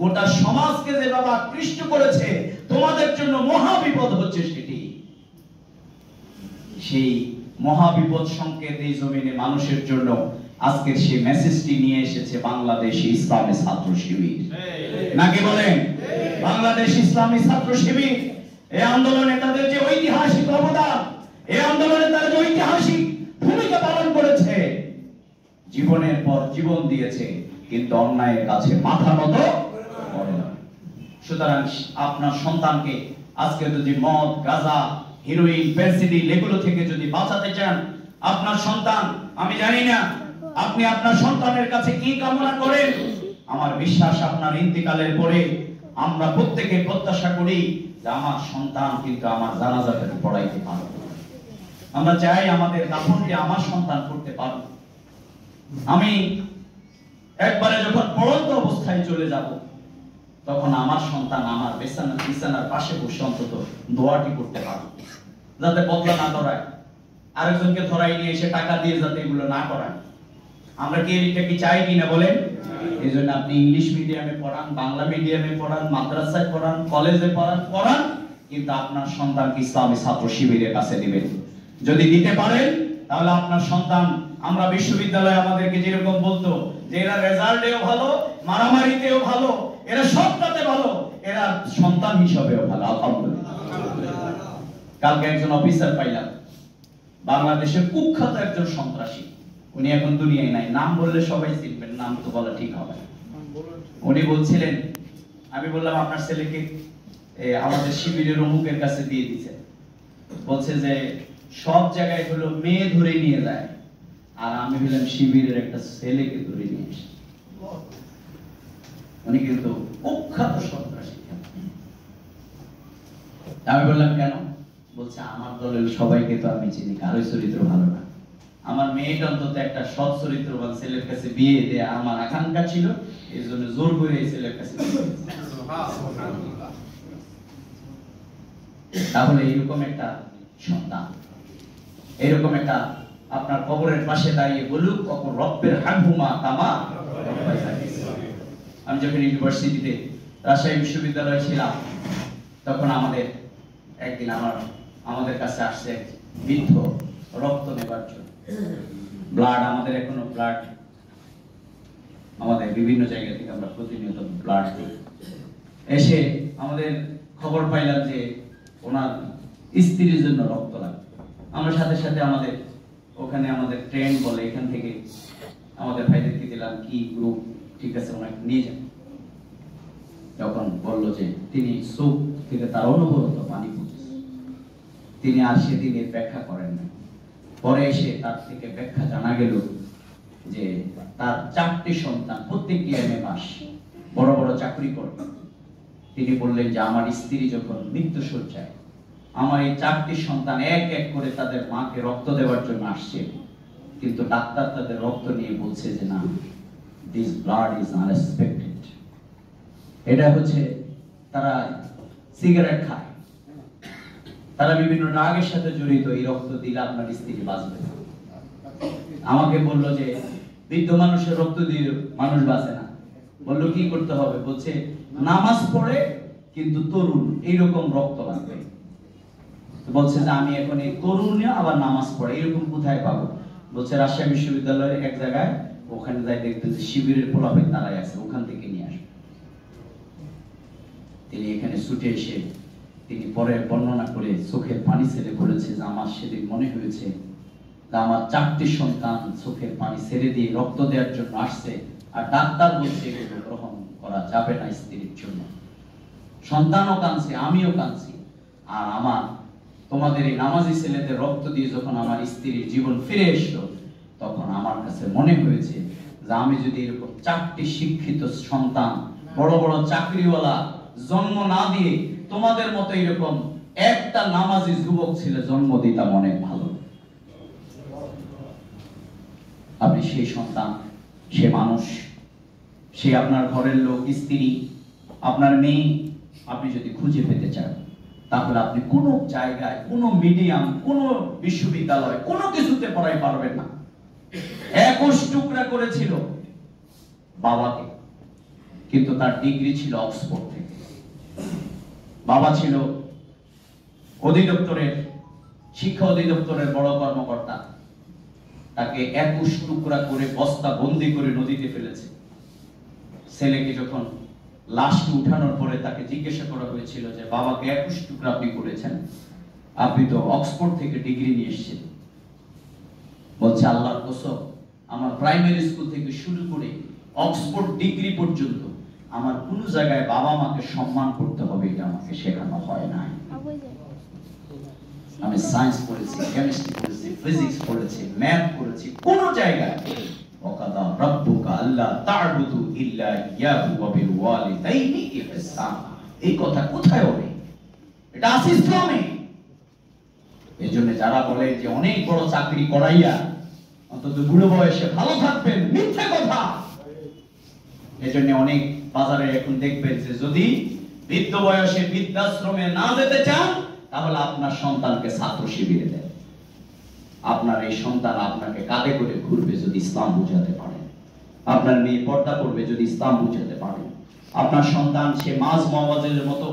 গোটা সমাজকে যেভাবে আকৃষ্ট করেছে, তোমাদের জন্য মহা বিপদ হচ্ছে সেটি। সেই মহা বিপদ সংকেত এই জমিনে মানুষের জন্য আজকের সেই মেসেজটি নিয়ে এসেছে বাংলাদেশ ইসলামী ছাত্র শিবির, নাকি বলেন? বাংলাদেশ ইসলামী ছাত্র শিবির এই আন্দোলনে তাদের যে ঐতিহাসিক অবদান, এই আন্দোলনে তারা যে ঐতিহাসিক ভূমিকা পালন করেছে, জীবনের পর জীবন দিয়েছে, কিন্তু অন্যায়ের কাছে মাথা নত করে না। সুতরাং আপনার সন্তানকে আজকে যদি মদ, গাঁজা, হিরোইন, ফেন্সিডিল এগুলো থেকে যদি বাঁচাতে চান আপনার সন্তান, আমি জানি না আপনি আপনার সন্তানের কাছে কি কামনা করেন। আমার বিশ্বাস আপনার ইন্তিকালের পরে আমরা প্রত্যেকে প্রত্যাশা করি যে আমার সন্তান কিন্তু আমার জানাজাতে পড়াইতে পারবে। আমরা চাই আমাদের দাফনকে আমার সন্তান করতে পারবে। আমি একবারে যখন পড়ন্ত অবস্থায় চলে যাব তখন আমার সন্তান আমার বিছানার পাশে বসে অন্তত দোয়াটি করতে পারবে, যাতে বদলা না ধরায়, আরেকজনকে ধরাই নিয়ে এসে টাকা দিয়ে যাতে এগুলো না করায়। আমরা কি এটা কি চাই কিনা বলেন? এই জন্য আপনি ইংলিশ মিডিয়ামে পড়ান, বাংলা মিডিয়ামে পড়ান, মাদ্রাসায় পড়ান, কলেজে পড়ান, কিন্তু আপনার সন্তানকে ইসলামী ছাত্র শিবিরের কাছে দিবেন। যদি দিতে পারেন তাহলে আপনার সন্তান, আমরা বিশ্ববিদ্যালয়ে আমাদেরকে যেরকম বলতো যে এরা রেজাল্টেও ভালো, মারামারিতেও ভালো, এরা সবটাতে ভালো, এরা সন্তান হিসাবেও ভালো। আলহামদুলিল্লাহ। কালকে একজন অফিসার পাইলাম, বাংলাদেশের কুখ্যাত একজন সন্ত্রাসী, উনি এখন দুনিয়ায় নাই, নাম বললে সবাই চিনবেন, নাম তো বলা ঠিক হবে না। উনি বলছিলেন, আমি বললাম আপনার ছেলেকে আমাদের শিবিরের অমুকের কাছে দিয়ে দিয়েছে, বলছে যে সব জায়গায় হলো মেয়ে ধরে নিয়ে যায়, আর আমি বললাম শিবিরের একটা ছেলেকে ধরে নিয়ে এসে। উনি কিন্তু কুখ্যাত সন্ত্রাসী। আমি বললাম কেন? বলছে আমার দলের সবাইকে তো আমি চিনি, কারোই চরিত্র ভালো না, আমার মেয়েটা অন্তত একটা সৎ চরিত্রবান ছেলের কাছে বিয়ে দেয়া আমার আকাঙ্ক্ষা ছিল, এই জন্য জোর করে এই ছেলের কাছে। তাহলে এইরকম একটা সন্তান, এইরকম একটা আপনার কবরের পাশে দাঁড়িয়ে বলুক কখন রব্বের হামহুমা কামা। আমি যখন ইউনিভার্সিটিতে রাজশাহী বিশ্ববিদ্যালয়ে ছিলাম তখন একদিন আমাদের কাছে আসছে এক বৃদ্ধ রক্ত নেবার জন্য। ব্লাড, আমাদের এখনো ব্লাড, আমাদের বিভিন্ন জায়গা থেকে আমরা প্রতিনিয়ত ব্লাড দিই। এসে আমাদের খবর পাইলাম যে ওনার স্ত্রীর জন্য রক্ত লাগবে। আমরা সাথে সাথে ওখানে আমাদের ট্রেন বলে, এখান থেকে আমাদের ভাইদেরকে দিলাম কি গ্রুপ, ঠিক আছে ওনাকে নিয়ে যান। তখন বললো যে তিনি চোখ থেকে তার অনুভূত পানি পড়ছে, তিনি আর সেদিনের ব্যাখ্যা করেন না। পরে এসে তার থেকে ব্যাখ্যা জানা গেল যে তার 4টি সন্তান, প্রত্যেকটি এমএ পাস, বড় বড় চাকরি করে। তিনি বললেন যে আমার স্ত্রী যখন মৃত্যুশয্যায়, আমার এই 4টি সন্তান এক এক করে তাদের মাকে রক্ত দেওয়ার জন্য আসছে, কিন্তু ডাক্তার তাদের রক্ত নিয়ে বলছে যে না, দিস ব্লাড ইজ আনএক্সপেক্টেড। এটা হচ্ছে তারা সিগারেট খায়, তারা বিভিন্ন রাগের সাথে জড়িত, এই রক্ত দিলে আপনার স্ত্রী বাঁচবে। আমাকে বললো যে বৃদ্ধ মানুষের রক্ত দিয়ে মানুষ বাঁচে না। বললো কি করতে হবে? বলছে নামাজ পড়ে কিন্তু তরুণ, এইরকম রক্ত লাগবে। বলছে যে আমি এখন এই তরুণ আবার নামাজ পড়ে, এরকম কোথায় পাবো? বলছে রাজশাহী বিশ্ববিদ্যালয়ের এক জায়গায়, ওখানে যাই দেখতে যে শিবিরের পোলাপেন দাঁড়ায় আছে, ওখান থেকে নিয়ে আসবে। তিনি এখানে ছুটে এসে তিনি পরে বর্ণনা করে চোখের পানি ছেড়ে বলেছে যে আমার সেদিন মনে হয়েছে যে আমার 4টি সন্তান চোখের পানি ছেড়ে দিয়ে রক্ত দেওয়ার জন্য আসছে, আর ডাক্তার বলছে এগুলো গ্রহণ করা যাবে না স্ত্রীর জন্য। সন্তানও কাঁদছে, আমিও কাঁদছি, আর আমার তোমাদের এই নামাজি ছেলেদের রক্ত দিয়ে যখন আমার স্ত্রীর জীবন ফিরে এসলো, তখন আমার কাছে মনে হয়েছে যে আমি যদি এরকম 4টি শিক্ষিত সন্তান, বড় বড় চাকরিওয়ালা জন্ম না দিয়ে তোমাদের মতো এরকম একটা নামাজি যুবক ছেলে জন্ম দিতাম, অনেক ভালো। আপনি সেই সন্তান, সে মানুষ, সে আপনার ঘরের লোক, স্ত্রী, আপনার মেয়ে, আপনি যদি খুঁজে পেতে চান তাহলে আপনি কোনো জায়গায়, কোনো মিডিয়াম, কোনো বিশ্ববিদ্যালয়, কোনো কিছুতে পড়াই পারবেন না। 21 টুকরা করেছিল বাবাকে, কিন্তু তার ডিগ্রি ছিল অক্সফোর্ড থেকে। বাবা ছিল শিক্ষা অধিদপ্তরের বড় কর্মকর্তা, তাকে 21 টুকরা করে বস্তা বন্দি করে নদীতে ফেলেছে। ছেলেকে যখন লাশটি উঠানোর পরে তাকে জিজ্ঞাসা করা হয়েছিল যে বাবাকে 21 টুকরা আপনি করেছেন, আপনি তো অক্সফোর্ড থেকে ডিগ্রি নিয়ে এসেছেন। বলছে আল্লাহর কসম, আমার প্রাইমারি স্কুল থেকে শুরু করে অক্সফোর্ড ডিগ্রি পর্যন্ত আমার কোন জায়গায় বাবা মাকে সম্মান করতে হবে এটা আমাকে শেখানো হয় নাই। আমি সায়েন্স পড়েছি, কেমিস্ট্রি পড়েছি, ফিজিক্স পড়েছি, ম্যাথ পড়েছি, কোন জায়গায় ওয়াকাদা রাব্বুকা আল্লা তা'বুদু ইল্লা ইয়াহু ওয়া বিল ওয়ালিদাইনি ইহসানা, এই কথা কোথায় হবে? এটা আছে ইসলামে। এজন্য যারা বলে যে অনেক বড় চাকরি করাইয়া অন্তত বুড়ো বয়সে ভালো থাকবেন, মিথ্যা কথা। এজন্য অনেক বাজারে এখন দেখবেন যে যদি বৃদ্ধ বয়সে বৃদ্ধাশ্রমে না যেতে চান তাহলে আপনার সন্তানকে ছাত্র শিবিরে দেন। আপনার এই সন্তান আপনাকে কাঁধে করে ঘুরবে যদি ইসলাম বুঝাতে পারেন। আপনার মেয়ে পর্দা করবে যদি ইসলাম বুঝাতে পারেন। আপনার সন্তান সে মাঝ মাওয়াজের মতো